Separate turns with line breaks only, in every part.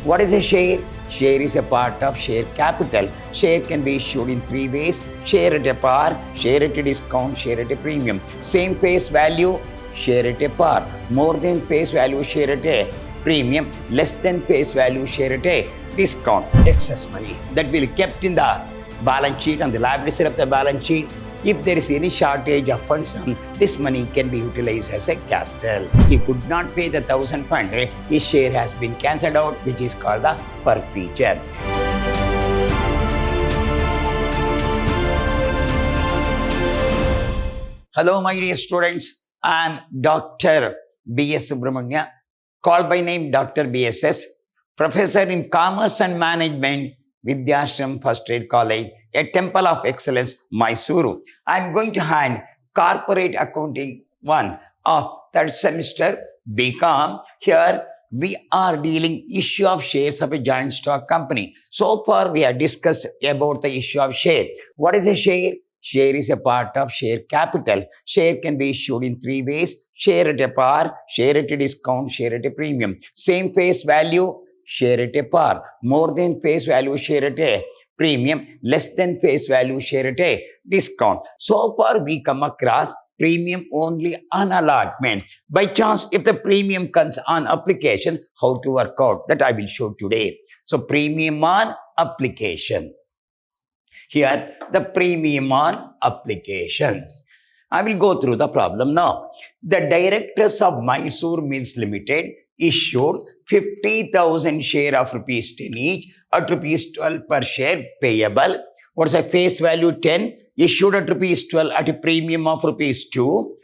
What is a share? Share is a part of share capital. Share can be issued in three ways: share at a par, share at a discount, share at a premium. Same face value, share at a par. More than face value, share at a premium. Less than face value, share at a discount. Excess money that will be kept in the balance sheet and the liability side of the balance sheet. If there is any shortage of funds, this money can be utilized as a capital. He could not pay the 1,000 fund. His share has been cancelled out, which is called the forfeiture. Hello, my dear students. I am Dr. B.S. Subramania, called by name Dr. BSS, Professor in Commerce and Management, Vidyashram First Grade College, a Temple of Excellence, Mysuru. I am going to hand Corporate Accounting 1 of third semester BCom. Here we are dealing issue of shares of a joint stock company. So far we have discussed about the issue of share. What is a share? Share is a part of share capital. Share can be issued in three ways: share at a par, share at a discount, share at a premium. Same face value, share at a par. More than face value, share at a premium. Less than face value, share at a discount. So far we come across premium only on allotment. By chance, if the premium comes on application, how to work out? That I will show today. So premium on application. Here, the premium on application. I will go through the problem now. The directors of Mysore Mills Limited issued 50,000 share of rupees 10 each at rupees 12 per share payable. What's the face value? 10, issued at rupees 12 at a premium of rupees 2.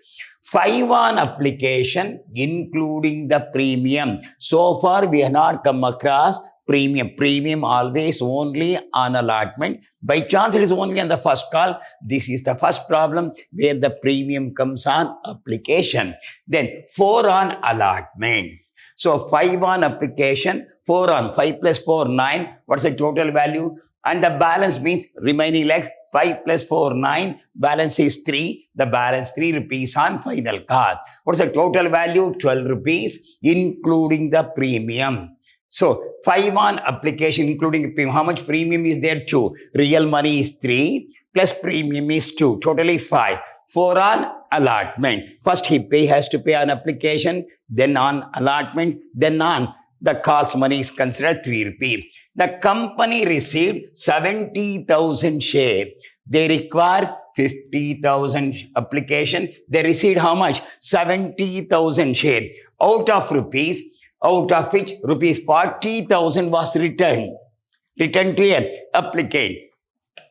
5 on application, including the premium. So far, we have not come across premium. Premium always only on allotment. By chance, it is only on the first call. This is the first problem where the premium comes on application. Then 4 on allotment. So 5 on application, 4 on 5 plus 4, 9. What's the total value? And the balance means remaining legs. 5 plus 4, 9. Balance is 3. The balance 3 rupees on final call. What's the total value? 12 rupees, including the premium. So 5 on application, including premium. How much premium is there? 2. Real money is 3 plus premium is 2. Totally 5. 4 on allotment. First he has to pay on application, then on allotment, then on the calls money is considered 3 rupees. The company received 70,000 share. They require 50,000 application. They received how much? 70,000 share. Out of which rupees 40,000 was returned to an applicant,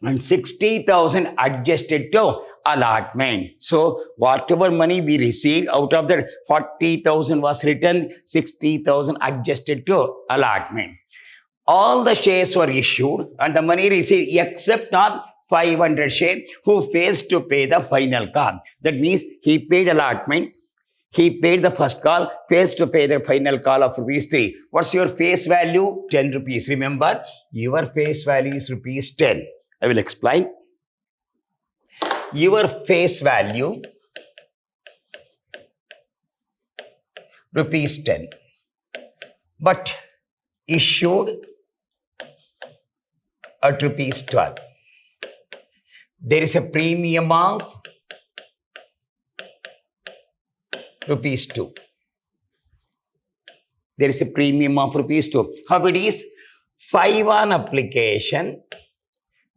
and 60,000 adjusted to allotment. So whatever money we received, out of that 40,000 was returned, 60,000 adjusted to allotment. All the shares were issued and the money received except on 500 share who fails to pay the final call. That means he paid allotment, he paid the first call, fails to pay the final call of rupees 3. What's your face value? 10 rupees. Remember, your face value is rupees 10. I will explain. Your face value, rupees 10. But issued at rupees 12. There is a premium of rupees 2. There is a premium of rupees 2. How it is? 5 on application,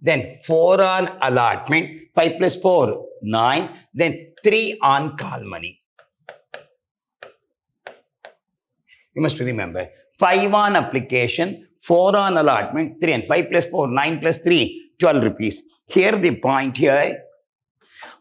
then 4 on allotment, 5 plus 4, 9, then 3 on call money. You must remember, 5 on application, 4 on allotment, 3 and 5 plus 4, 9 plus 3, 12 rupees. Here the point here,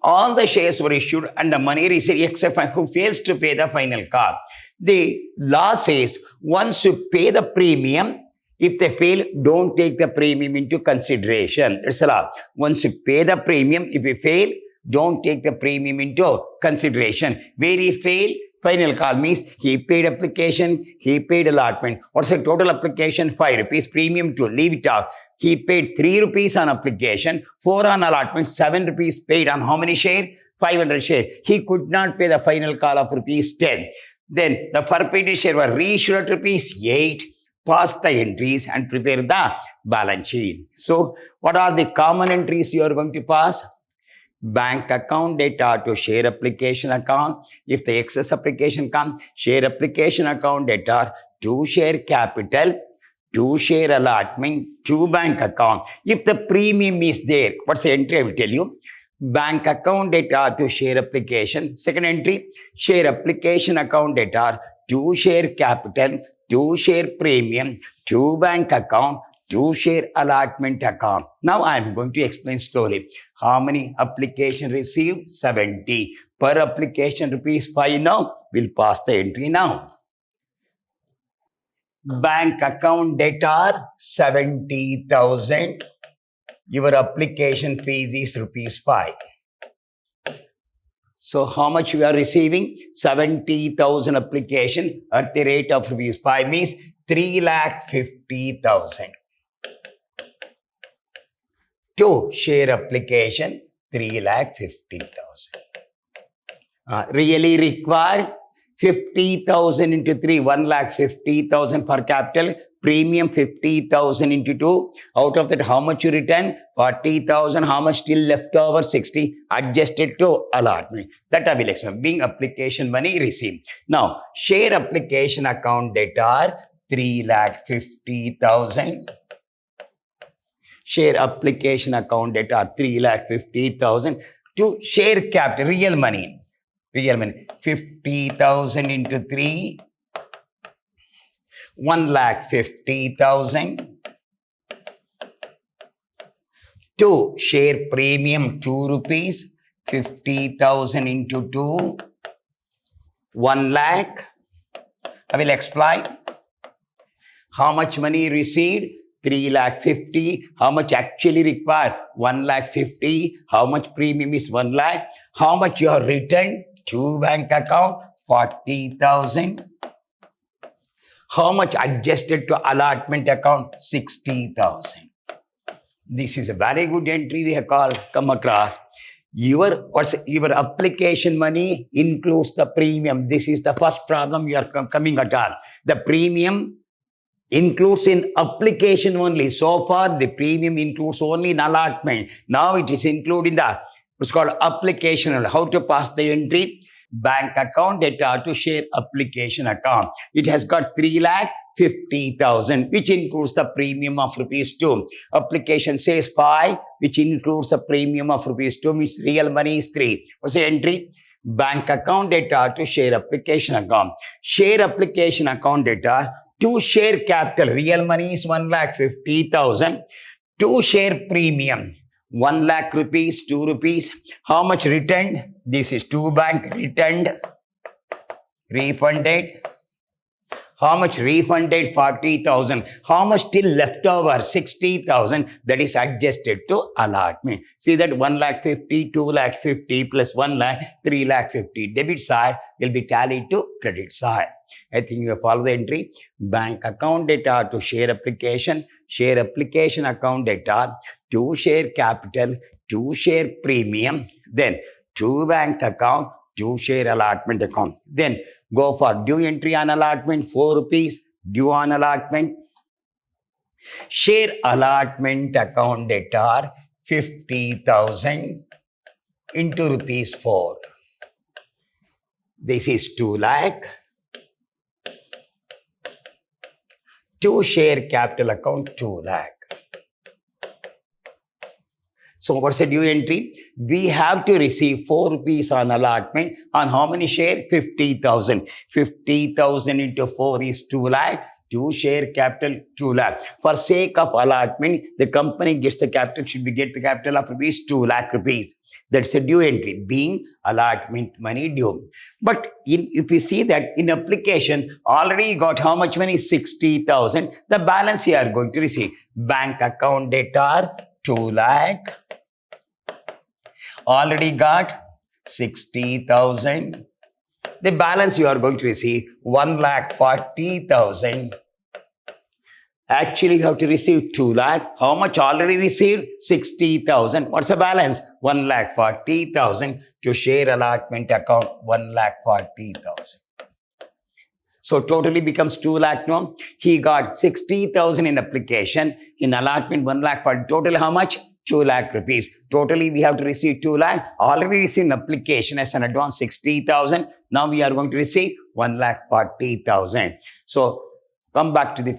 all the shares were issued and the money received except who fails to pay the final call. The law says once you pay the premium, if they fail, don't take the premium into consideration. It's a law. Once you pay the premium, if you fail, don't take the premium into consideration. Where he failed, final call means he paid application, he paid allotment. What's the total application? 5 rupees. Premium 2, leave it off. He paid 3 rupees on application, 4 on allotment, 7 rupees paid on how many share? 500 share. He could not pay the final call of rupees 10. Then the forfeited share were reissued at rupees 8. pass the entries and prepare the balance sheet. So, what are the common entries you are going to pass? Bank account data to share application account. If the excess application comes, share application account data to share capital, to share allotment, to bank account. If the premium is there, what's the entry? I will tell you. Bank account data to share application. Second entry, share application account data to share capital, to share premium, to bank account, to share allotment account. Now I am going to explain slowly. How many application received? 70. Per application rupees 5 now. We'll pass the entry now. Bank account data 70,000. Your application fees is rupees 5. So how much we are receiving? 70,000 application at the rate of rupees 5 means 3,50,000. To share application 3,50,000. Really required 50,000 into 3, 1,50,000 for capital, premium 50,000 into 2. Out of that, how much you return? 40,000. How much still left over? 60. Adjusted to allotment. That I will explain. Being application money received. Now, share application account data are 3,50,000. Share application account data are 3,50,000. To share capital, real money. 50,000 into 3, 1,50,000. To share premium 2 rupees, 50,000 into 2, 1 lakh. I will explain. How much money received? 3,50,000. How much actually required? 1,50,000. How much premium is 1 lakh? How much you have returned to bank account? 40,000. How much adjusted to allotment account? 60,000. This is a very good entry we have come across. Your application money includes the premium. This is the first problem you are coming at all. The premium includes in application only. So far, the premium includes only in allotment. Now it is including what's called application. How to pass the entry? Bank account data to share application account. It has got 3,50,000, which includes the premium of rupees 2. Application says 5, which includes the premium of rupees 2, means real money is 3. What's the entry? Bank account data to share application account. Share application account data to share capital. Real money is 1,50,000. To share premium. 1 lakh rupees, 2 rupees. How much returned? This is 2 bank returned, refunded. How much refunded? 40,000. How much still left over? 60,000. That is adjusted to allotment. See that 1,50,000, 2,50,000 plus 1 lakh, 3,50,000. Debit side will be tallied to credit side. I think you follow the entry. Bank account data to share application account data to share capital, to share premium, then to bank account, to share allotment account. Then go for due entry on allotment, 4 rupees, due on allotment. Share allotment account data 50,000 into rupees 4. This is 2 lakh. To share capital account 2 lakh. So what's the due entry? We have to receive 4 rupees on allotment. On how many share? 50,000. 50,000 into 4 is 2 lakh. To share capital 2 lakh. For sake of allotment, the company gets the capital, should we get the capital of rupees 2 lakh rupees. That's a due entry, being allotment money due. But if you see that in application, already you got how much money? 60,000. The balance you are going to receive. Bank account data 2 lakh. Already got 60,000. The balance you are going to receive 1,40,000. Actually, you have to receive 2 lakh. How much already received? 60,000. What's the balance? 1,40,000 to share allotment account. 1,40,000. So totally becomes 2 lakh. No, he got 60,000 in application. In allotment 1 lakh. For total how much? 2 lakh rupees. Totally we have to receive 2 lakh. Already received an application as an advance 60,000. Now we are going to receive 1,40,000. So come back to the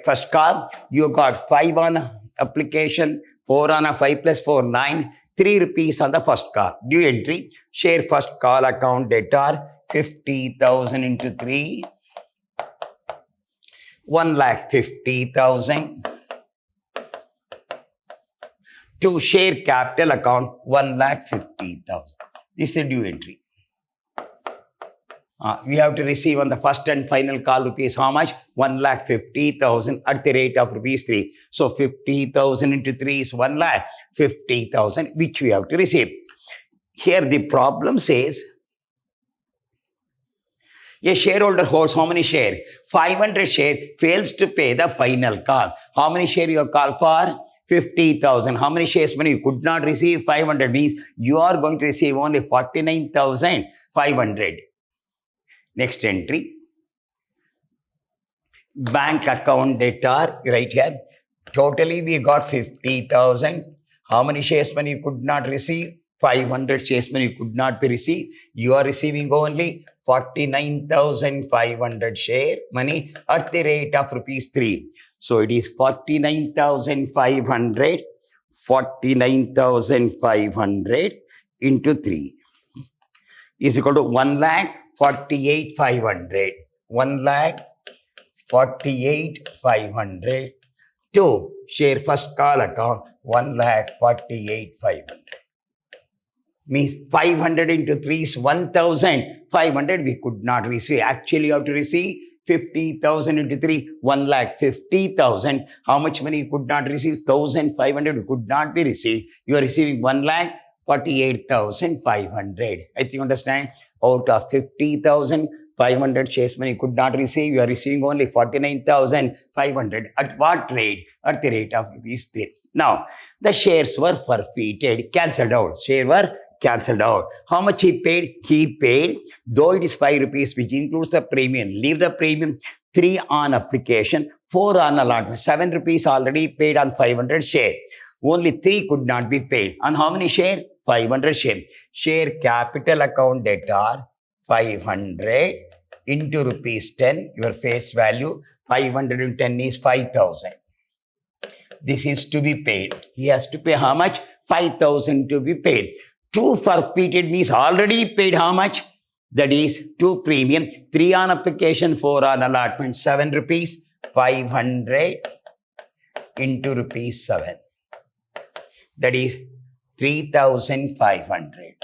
first call. You got 5 on application, 4 on a 5 plus 4, 9, 3 rupees on the first call. Due entry, share first call account debtor, 50,000 into 3, 1,50,000. To share capital account, 1,50,000. This is the due entry. We have to receive on the first and final call rupees how much? 1,50,000 at the rate of rupees 3. So 50,000 into 3 is 1,50,000, which we have to receive. Here the problem says, a shareholder holds how many shares? 500 shares, fails to pay the final call. How many shares you have called for? 50,000. How many shares money you could not receive? 500 means you are going to receive only 49,500. Next entry. Bank account debtor, right here. Totally we got 50,000. How many shares money you could not receive? 500 shares money you could not be received. You are receiving only 49,500 share money at the rate of rupees 3. So it is 49,500 into 3 is equal to 1,48,500. 1,48,500 to share first call account 1,48,500. Means 500 into 3 is 1,500 we could not receive. Actually you have to receive 50,000 into 3, 1,50,000. How much money you could not receive? 1,500 could not be received. You are receiving 1,48,500. I think you understand. Out of 50,500 shares money you could not receive, you are receiving only 49,500. At what rate? At the rate of rupees 3. Now, the shares were forfeited, cancelled out. Shares were cancelled out. How much he paid? He paid, though it is 5 rupees, which includes the premium. Leave the premium. 3 on application, 4 on allotment. 7 rupees already paid on 500 share. Only 3 could not be paid. On how many share? 500 share. Share capital account debtor, 500 into rupees 10. Your face value, 510 is 5,000. This is to be paid. He has to pay how much? 5,000 to be paid. 2 forfeited means already paid how much? That is 2 premium, 3 on application, 4 on allotment, 7 rupees, 500 into rupees 7. That is 3,500.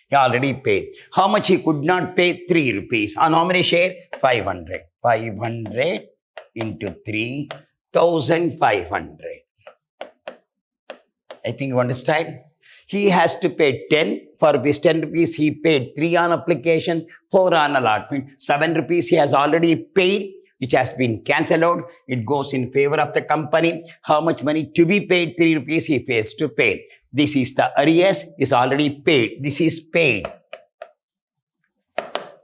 He already paid. How much he could not pay? 3 rupees. On how many share? 500. 500 into 3, 1,500. I think you understand. He has to pay 10. For rupees 10 rupees, he paid 3 on application, 4 on allotment. 7 rupees he has already paid, which has been cancelled out. It goes in favor of the company. How much money to be paid? 3 rupees he fails to pay. This is the arrears, is already paid. This is paid.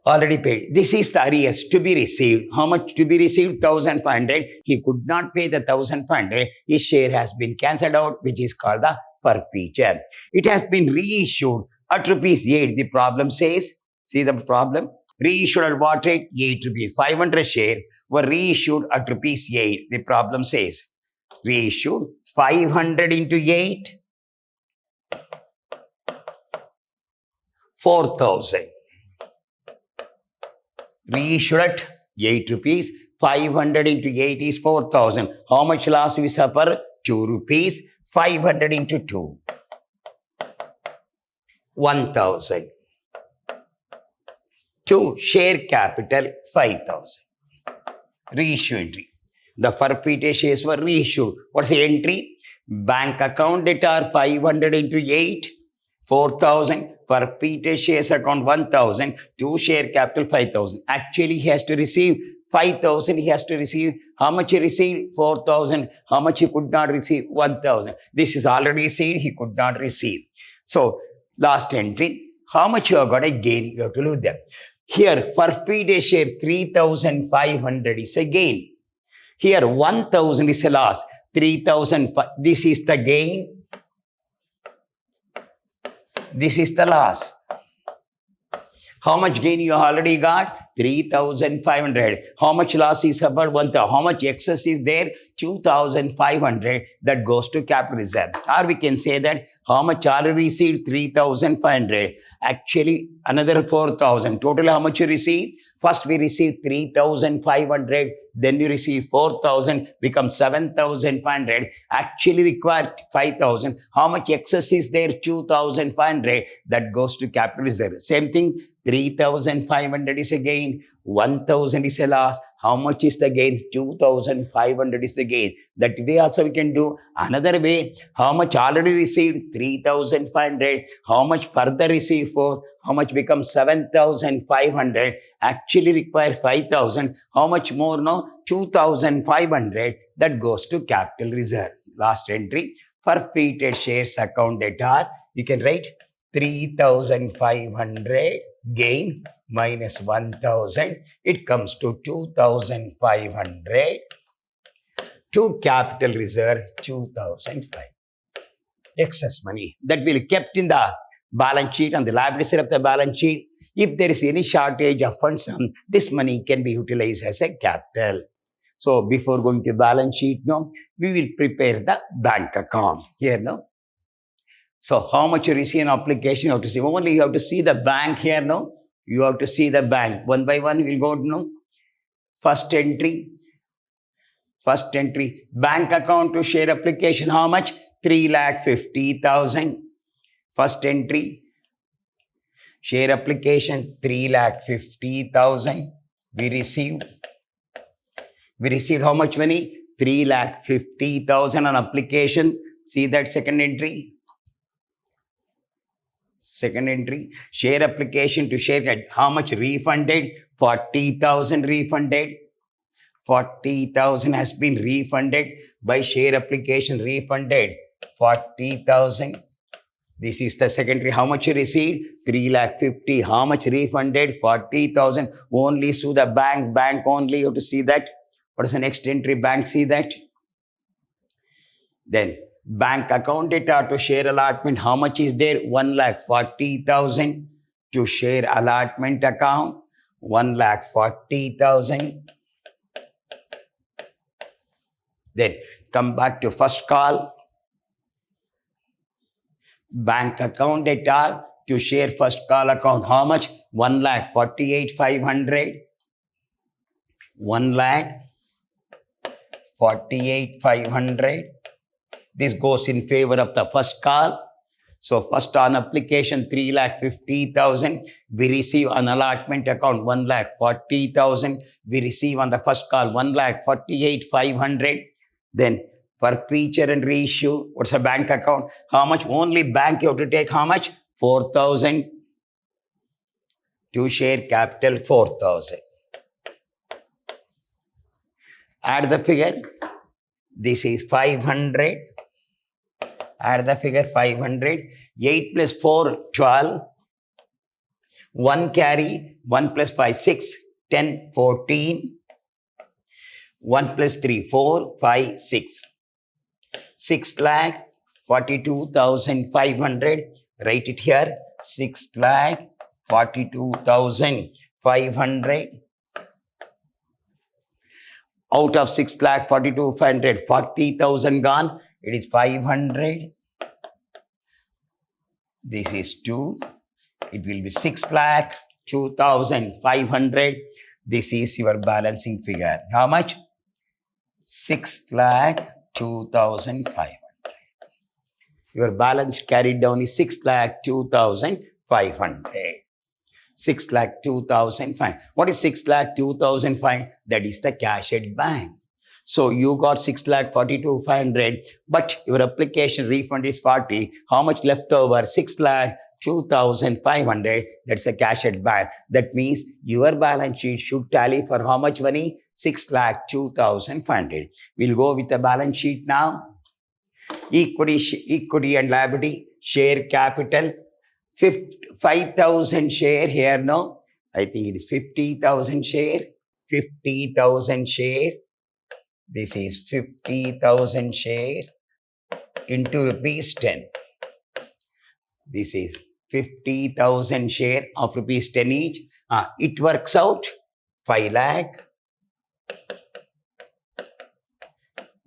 Already paid. This is the arrears to be received. How much to be received? 1,500. He could not pay the 1,500. His share has been cancelled out, which is called the forfeiture. It has been reissued at rupees 8. The problem says, see the problem? Reissued at what rate? 8 rupees. 500 share were reissued at rupees 8. The problem says, reissued 500 into 8, 4,000. Reissued at 8 rupees. 500 into 8 is 4,000. How much loss we suffer? 2 rupees. 500 into 2. 1,000. To share capital 5,000. Reissue entry. The forfeited shares were reissued. What's the entry? Bank account debtor 500 into 8. 4,000. Forfeited shares account 1,000. To share capital 5,000. Actually, he has to receive 5,000. He has to receive. How much he received? 4,000. How much he could not receive? 1,000. This is already received. He could not receive. So, last entry. How much you have got a gain? You have to lose them. Here, forfeited share 3,500 is a gain. Here, 1,000 is a loss. 3,000, this is the gain. This is the loss. How much gain you already got? 3,500. How much loss is about 1,000? How much excess is there? 2,500. That goes to capital reserve. Or we can say that how much already received? 3,500. Actually, another 4,000. Total, how much you receive? First, we received 3,500. Then you receive 4,000. Become 7,500. Actually required 5,000. How much excess is there? 2,500. That goes to capital reserve. Same thing. 3,500 is a gain, 1,000 is a loss. How much is the gain? 2,500 is the gain. That way also we can do. Another way, how much already received? 3,500. How much further received for? How much becomes 7,500? Actually require 5,000. How much more now? 2,500. That goes to capital reserve. Last entry, forfeited shares accounted are, you can write 3,500 gain minus 1,000. It comes to 2,500 to capital reserve 2,500. Excess money that will be kept in the balance sheet and the liability side of the balance sheet. If there is any shortage of funds, this money can be utilized as a capital. So before going to balance sheet, no, we will prepare the bank account here, no. So how much you receive an application, you have to see. Only you have to see the bank here, no? You have to see the bank. One by one, we'll go to, no? First entry. Bank account to share application, how much? 3,50,000. First entry. Share application, 3,50,000. We received how much money? 3,50,000 on application. See that second entry. Second entry, share application to share, how much refunded? 40,000 refunded. 40,000 has been refunded by share application, refunded 40,000. This is the secondary. How much you received? 3,50,000. How much refunded? 40,000. Only to the bank. Bank only. You have to see that. What is the next entry? Bank, see that. Then bank account data to share allotment. How much is there? 1,40,000 to share allotment account. 1,40,000. Then come back to first call. Bank account data to share first call account. How much? 1,48,500. 1,48,500. This goes in favor of the first call. So first on application 3,50,000. We receive on allotment account 1,40,000. We receive on the first call 1,48,500. Then for feature and reissue, what's a bank account? How much? Only bank you have to take how much? 4,000. To share capital 4,000. Add the figure. This is 500. Add the figure 500. 8 plus 4, 12. 1 carry. 1 plus 5, 6. 10, 14. 1 plus 3, 4, 5, 6. 6,42,500. Write it here. 6,42,500. Out of 6,42,500, 40,000 gone. It is 500. This is 2. It will be 6,02,500. This is your balancing figure. How much? 6,02,500. Your balance carried down is 6,02,500. 6,02,500. What is 6,02,500? That is the cash at bank. So you got 6,42,500, but your application refund is 40. How much left over? 6,02,500. That's a cash at bank. That means your balance sheet should tally for how much money? 6,02,500. We'll go with the balance sheet now. Equity and liability, share capital, 5,000 share here now, I think it is 50,000 share. 50,000 share. This is 50,000 share into rupees 10. This is 50,000 share of rupees 10 each. It works out 5 lakh.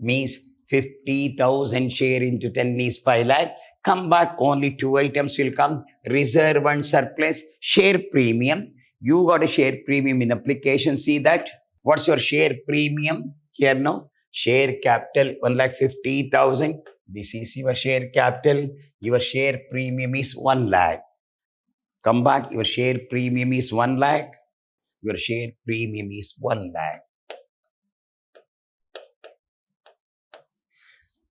Means 50,000 share into 10 is 5 lakh. Come back, only two items will come. Reserve and surplus. Share premium. You got a share premium in application. See that? What's your share premium? Here now. Share capital 1,50,000. This is your share capital. Your share premium is 1 lakh. Come back. Your share premium is 1 lakh. Your share premium is 1 lakh.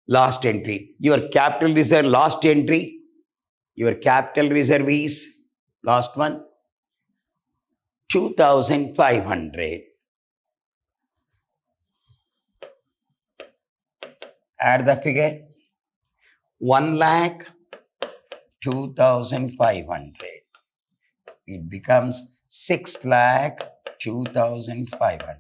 Last entry. Your capital reserve, last entry. Your capital reserve is, last one, 2,500. Add the figure. 1 lakh, 2,500. It becomes 6 lakh, 2,500.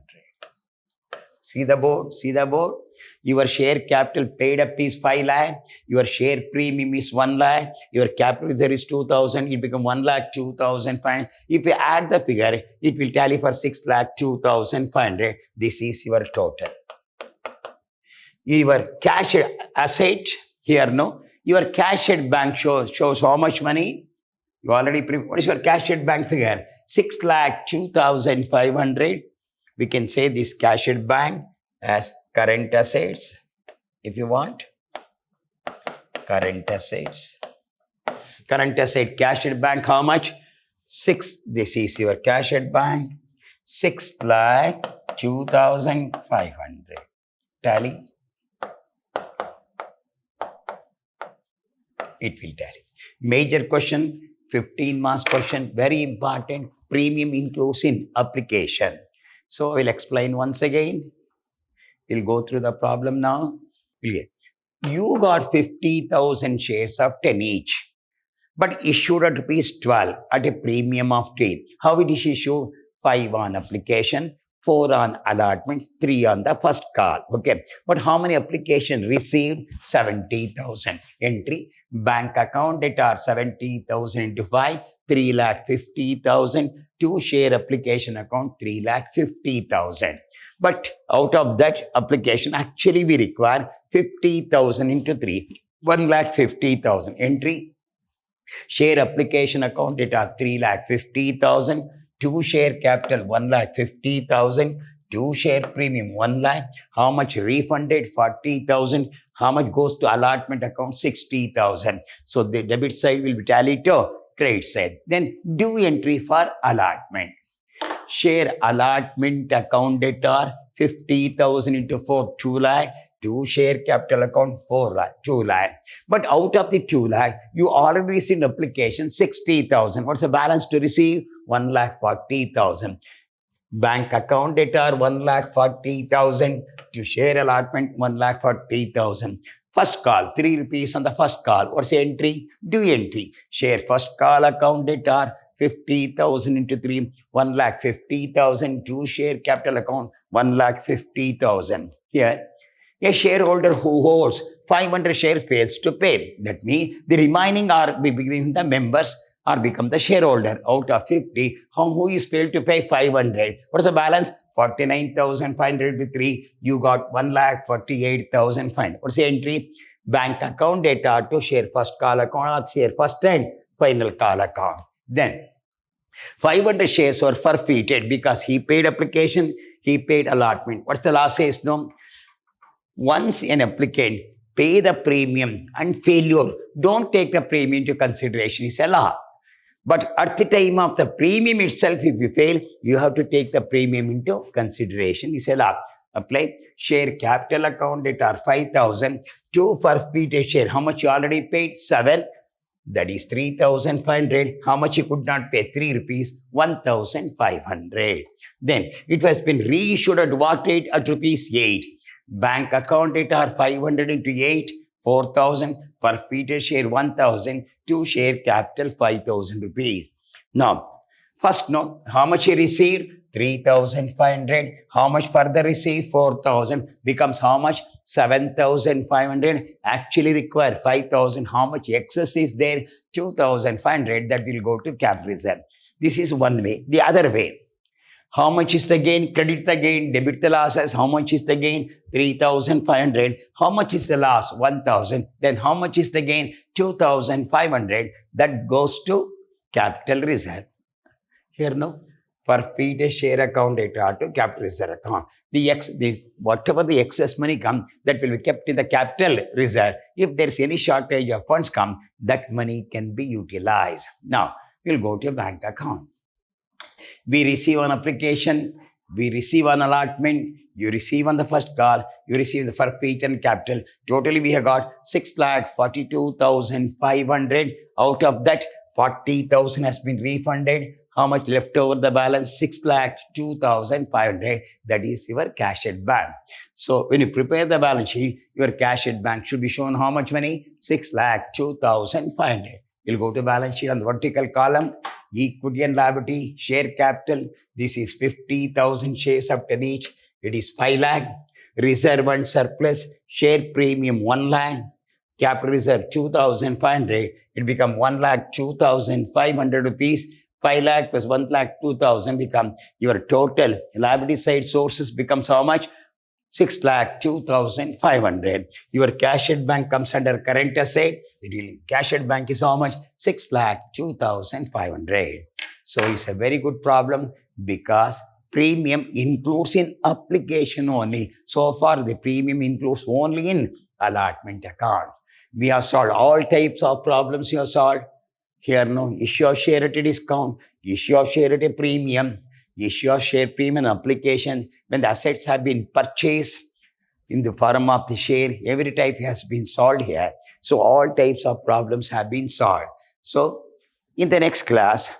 See the board? See the board? Your share capital paid up is 5 lakh. Your share premium is 1 lakh. Your capital reserve is 2,000. It becomes 1 lakh 2,500. If you add the figure, it will tally for 6 lakh 2,500. This is your total. Your cash asset here, no? Your cash at bank shows how much money? You already, what is your cash at bank figure? 6 lakh 2,500. We can say this cash at bank as current assets, if you want. Current assets. Current asset cash at bank, how much? 6. This is your cash at bank. 6 lakh 2,500. Tally. It will tally. Major question, 15 marks question, very important. Premium includes in application. So I will explain once again. We'll go through the problem now. You got 50,000 shares of 10 each, but issued at rupees 12 at a premium of 10. How it is issued? 5 on application, 4 on allotment, 3 on the first call. Okay. But how many applications received? 70,000. Entry, bank account data 70,000 into 5, 3,50,000. 2 share application account, 3,50,000. But out of that application, actually we require 50,000 into 3, 1,50,000. Entry, share application account data 3,50,000. 2 share capital 1,50,000. 2 share premium 1 lakh. How much refunded? 40,000. How much goes to allotment account? 60,000. So the debit side will be tallied to credit side. Then do entry for allotment. Share allotment account data 50,000 into 4, 2 lakh. 2 share capital account 4 lakh, 2 lakh. But out of the 2 lakh, you already received application 60,000. What's the balance to receive? 1,40,000. Bank account data 1,40,000. To share allotment 1,40,000. First call, 3 rupees on the first call. What's the entry? Do entry. Share first call account data 50,000 into 3, 1,50,000. 2 share capital account 1,50,000. Here, a shareholder who holds 500 shares fails to pay. That means the remaining are between the members or become the shareholder. Out of 50, who is failed to pay 500? What is the balance? 49,500 with 3. You got 1,48,500. What's the entry? Bank account data to share first call account or share first and final call account. Then 500 shares were forfeited because he paid application, he paid allotment. What's the law says? No. Once an applicant pay the premium and failure, don't take the premium into consideration. It's a law. But at the time of the premium itself, if you fail, you have to take the premium into consideration. It's a law. Apply. Share capital account data 5,000. 2 forfeited share. How much you already paid? 7. That is 3,500. How much you could not pay? 3 rupees. 1,500. Then it has been reissued at what rate? At rupees 8. Bank account data 500 into 8, 4,000. Forfeited share 1,000. 2 share capital 5,000 rupees. Now, First, no, how much he received? 3,500. How much further received? 4,000. Becomes how much? 7,500. Actually require 5,000. How much excess is there? 2,500. That will go to capital reserve. This is one way. The other way, how much is the gain? Credit the gain, debit the losses. How much is the gain? 3,500. How much is the loss? 1,000. Then how much is the gain? 2,500. That goes to capital reserve. Here now, forfeit a share account data to capital reserve account. Whatever the excess money comes, that will be kept in the capital reserve. If there is any shortage of funds come, that money can be utilized. Now, we'll go to a bank account. We receive an application, we receive an allotment, you receive on the first call, you receive the forfeit and capital. Totally we have got 6,42,500. Out of that, 40,000 has been refunded. How much left over the balance? 6,02,500. That is your cash at bank. So when you prepare the balance sheet, your cash at bank should be shown how much money? 6,02,500. You'll go to balance sheet on the vertical column, equity and liability, share capital. This is 50,000 shares after each. It is 5 lakh. Reserve and surplus, share premium 1 lakh. Capital reserve 2,500. It become 1,02,500 rupees. 5 lakh plus 1,02,000 become your total liability side sources becomes how much? 6,02,500. Your cash at bank comes under current asset. Cash at bank is how much? 6,02,500. So it's a very good problem because premium includes in application only. So far, the premium includes only in allotment account. We have solved all types of problems you have solved. Here, no, issue of share at a discount, issue of share at a premium, issue of share premium application, when the assets have been purchased in the form of the share, every type has been solved here. So all types of problems have been solved. So in the next class,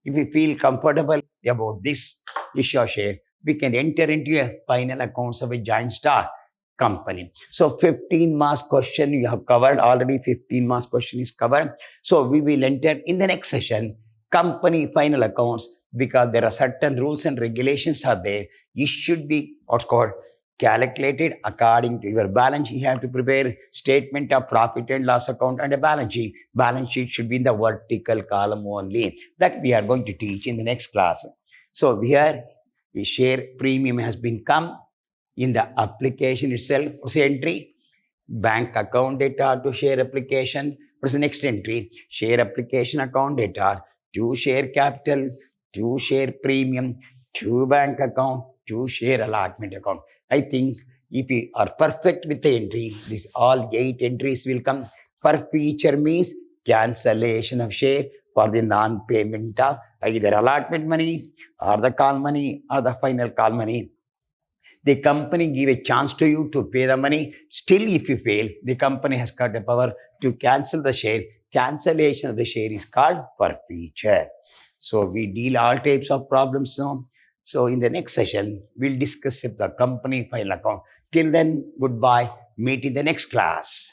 if we feel comfortable about this issue of share, we can enter into a final accounts of a Giant Star company. So 15 marks question you have covered already. 15 marks question is covered. So we will enter in the next session company final accounts, because there are certain rules and regulations are there. It should be what's called calculated according to your balance. You have to prepare statement of profit and loss account and a balance sheet. Balance sheet should be in the vertical column only. That we are going to teach in the next class. So here the share premium has been come in the application itself. What's the entry? Bank account data to share application. What's the next entry? Share application account data to share capital, to share premium, to bank account, to share allotment account. I think if you are perfect with the entry, these all 8 entries will come. Per feature means cancellation of share for the non-payment of either allotment money or the call money or the final call money. The company give a chance to you to pay the money. Still, if you fail, the company has got the power to cancel the share. Cancellation of the share is called forfeiture. So we deal all types of problems now. So in the next session, we'll discuss the company final account. Till then, goodbye. Meet in the next class.